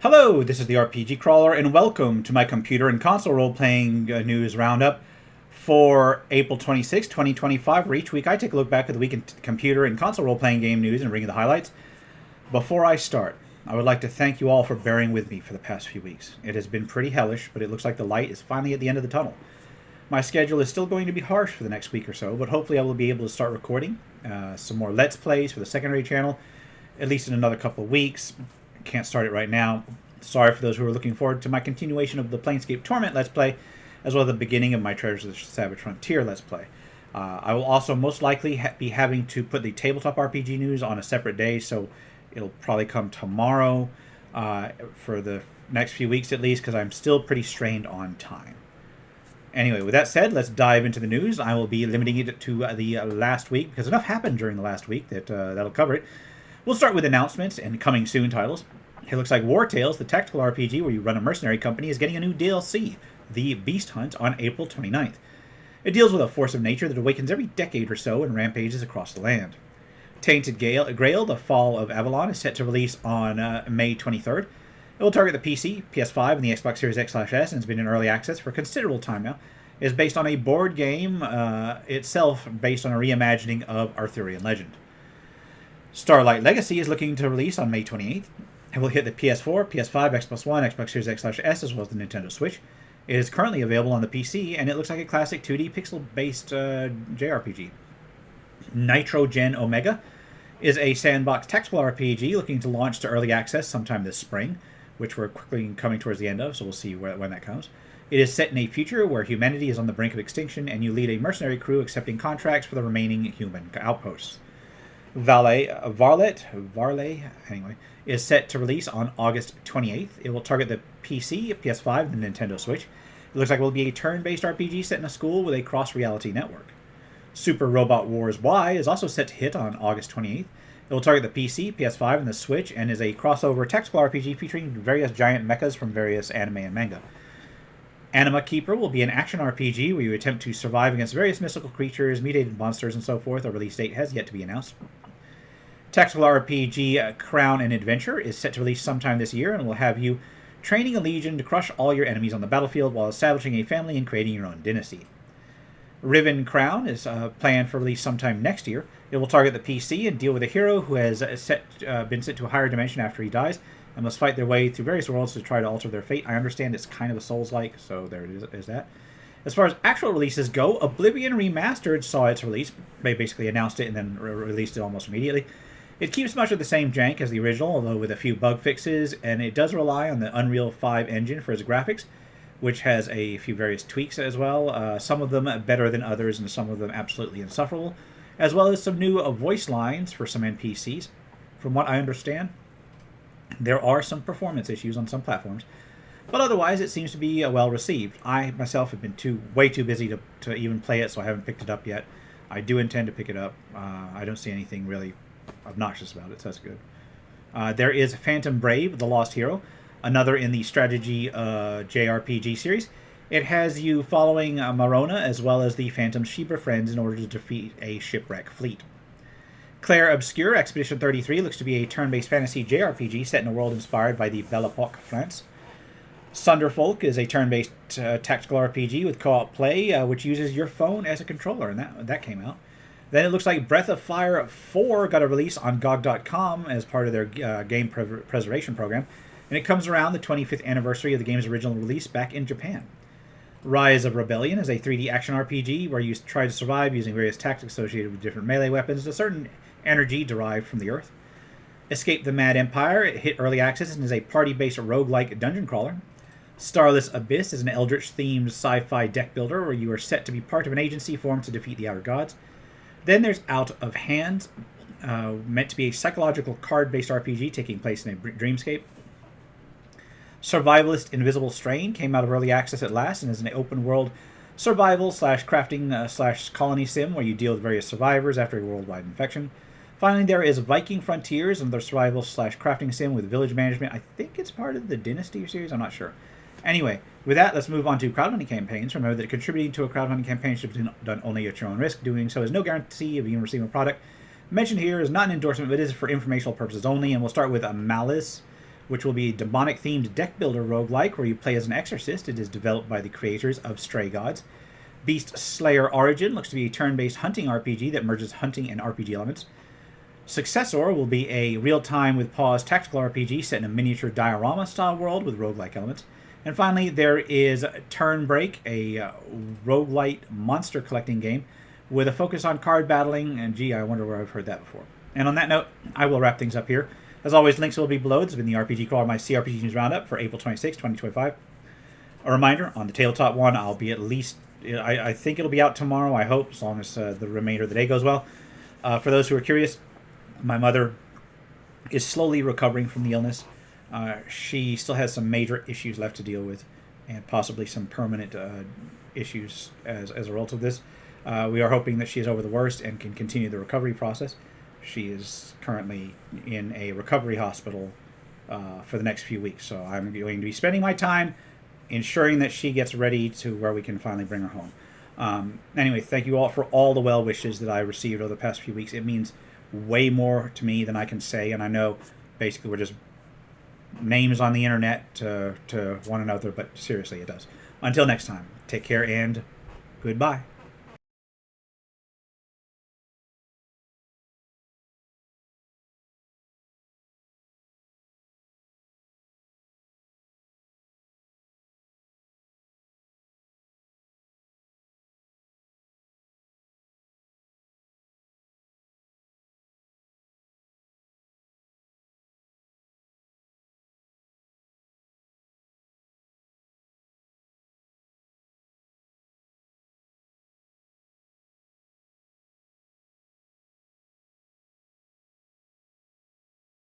Hello, this is the RPG Crawler, and welcome to my computer and console role-playing news roundup for April 26, 2025, where each week I take a look back at the week in computer and console role-playing game news and bring you the highlights. Before I start, I would like to thank you all for bearing with me for the past few weeks. It has been pretty hellish, but it looks like the light is finally at the end of the tunnel. My schedule is still going to be harsh for the next week or so, but hopefully I will be able to start recording some more Let's Plays for the secondary channel, at least in another couple of weeks. Can't start it right now. Sorry for those who are looking forward to my continuation of the Planescape Torment Let's Play, as well as the beginning of my Treasures of the Savage Frontier Let's Play. I will also most likely be having to put the Tabletop RPG news on a separate day, so it'll probably come tomorrow for the next few weeks at least, because I'm still pretty strained on time. Anyway, with that said, let's dive into the news. I will be limiting it to the last week, because enough happened during the last week that that'll cover it. We'll start with announcements and coming soon titles. It looks like War Tales, the tactical RPG where you run a mercenary company, is getting a new DLC, The Beast Hunt, on April 29th. It deals with a force of nature that awakens every decade or so and rampages across the land. Tainted Grail, The Fall of Avalon, is set to release on May 23rd. It will target the PC, PS5, and the Xbox Series X/S, and has been in early access for a considerable time now. It is based on a board game itself, based on a reimagining of Arthurian legend. Starlight Legacy is looking to release on May 28th. It will hit the PS4, PS5, Xbox One, Xbox Series X/S, as well as the Nintendo Switch. It is currently available on the PC, and it looks like a classic 2D pixel-based JRPG. Nitrogen Omega is a sandbox tactical RPG looking to launch to early access sometime this spring, which we're quickly coming towards the end of, so we'll see when that comes. It is set in a future where humanity is on the brink of extinction, and you lead a mercenary crew accepting contracts for the remaining human outposts. Varley, is set to release on August 28th. It will target the PC, PS5, and the Nintendo Switch. It looks like it will be a turn-based RPG set in a school with a cross-reality network. Super Robot Wars Y is also set to hit on August 28th. It will target the PC, PS5, and the Switch, and is a crossover tactical RPG featuring various giant mechas from various anime and manga. Anima Keeper will be an action RPG where you attempt to survive against various mystical creatures, mutated monsters, and so forth. A release date has yet to be announced. Tactical RPG Crown and Adventure is set to release sometime this year and will have you training a legion to crush all your enemies on the battlefield while establishing a family and creating your own dynasty. Riven Crown is planned for release sometime next year. It will target the PC and deal with a hero who has been sent to a higher dimension after he dies and must fight their way through various worlds to try to alter their fate. I understand it's kind of a Souls-like, so there it is that. As far as actual releases go, Oblivion Remastered saw its release. They basically announced it and then released it almost immediately. It keeps much of the same jank as the original, although with a few bug fixes, and it does rely on the Unreal 5 engine for its graphics, which has a few various tweaks as well, some of them better than others, and some of them absolutely insufferable, as well as some new voice lines for some NPCs. From what I understand, there are some performance issues on some platforms, but otherwise it seems to be well received. I myself have been way too busy to even play it, so I haven't picked it up yet. I do intend to pick it up. I don't see anything really obnoxious about it, so that's good. There is Phantom Brave, the Lost Hero, another in the strategy JRPG series. It has you following Marona as well as the Phantom Sheba friends in order to defeat a shipwreck fleet. Claire Obscure Expedition 33 looks to be a turn-based fantasy JRPG set in a world inspired by the Belle Epoque France. Sunderfolk is a turn-based tactical RPG with co-op play, which uses your phone as a controller, and that came out. Then it looks like Breath of Fire 4 got a release on GOG.com as part of their game preservation program, and it comes around the 25th anniversary of the game's original release back in Japan. Rise of Rebellion is a 3D action RPG where you try to survive using various tactics associated with different melee weapons, a certain energy derived from the earth. Escape the Mad Empire, it hit early access and is a party-based roguelike dungeon crawler. Starless Abyss is an Eldritch-themed sci-fi deck builder where you are set to be part of an agency formed to defeat the outer gods. Then there's Out of Hand, meant to be a psychological card-based RPG taking place in a dreamscape. Survivalist Invisible Strain came out of early access at last and is an open-world survival/crafting/colony sim where you deal with various survivors after a worldwide infection. Finally, there is Viking Frontiers, another survival/crafting sim with village management. I think it's part of the Dynasty series, I'm not sure. Anyway, with that, let's move on to crowdfunding campaigns. Remember that contributing to a crowdfunding campaign should be done only at your own risk. Doing so is no guarantee of even receiving a product. Mentioned here is not an endorsement, but it is for informational purposes only, and we'll start with Malice, which will be a demonic-themed deck builder roguelike where you play as an exorcist. It is developed by the creators of Stray Gods. Beast Slayer Origin looks to be a turn-based hunting RPG that merges hunting and RPG elements. Successor will be a real-time with pause tactical RPG set in a miniature diorama-style world with roguelike elements. And finally, there is Turn Break, a roguelite monster collecting game with a focus on card battling. And gee, I wonder where I've heard that before. And on that note, I will wrap things up here. As always, links will be below. This has been the RPG Crawler, my CRPG News Roundup for April 26, 2025. A reminder, on the Tabletop one, I'll be at least... I think it'll be out tomorrow, I hope, as long as the remainder of the day goes well. For those who are curious, my mother is slowly recovering from the illness. She still has some major issues left to deal with, and possibly some permanent issues as a result of this. We are hoping that she is over the worst and can continue the recovery process. She is currently in a recovery hospital for the next few weeks, so I'm going to be spending my time ensuring that she gets ready to where we can finally bring her home. Anyway, thank you all for all the well wishes that I received over the past few weeks. It means way more to me than I can say, and I know basically we're just names on the internet to one another, but seriously, it does. Until next time, take care and goodbye.